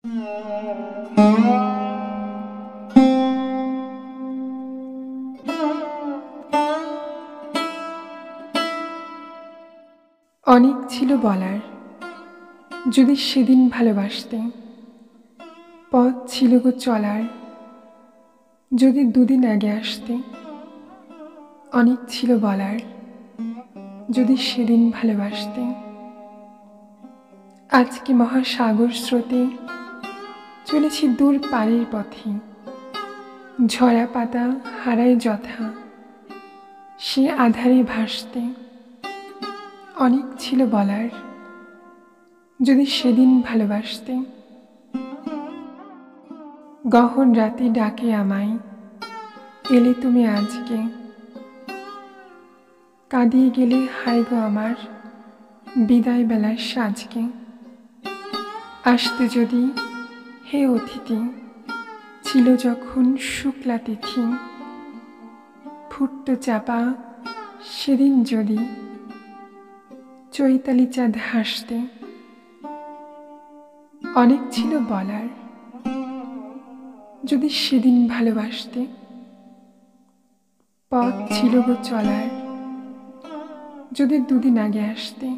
অনেক ছিল বলার, যদি সেদিন ভালোবাসতে। পথ ছিল গো চলার, যদি দুদিন আগে আসতে। অনেক ছিল বলার, যদি সেদিন ভালোবাসতে। আজকে মহাসাগর স্রোতে চলেছি দূর পারের পথে। ঝরা পাতা হারায় যথা, সে আধারে ভাসতে। অনেক ছিল বলার, যদি সেদিন ভালোবাসতে। গহন রাতে ডাকে আমায়, এলে তুমি আজকে। কাঁদিয়ে গেলে হায় গো আমার বিদায় বেলার সাজকে। আসতে যদি হে অতিথি, ছিল যখন শুক্লা তিথি। ফুটতো চাপা সেদিন যদি, চৈতালি চাঁদ হাসতে। অনেক ছিল বলার, যদি সেদিন ভালোবাসতে। পথ ছিল গো চলার, যদি দুদিন আগে আসতে।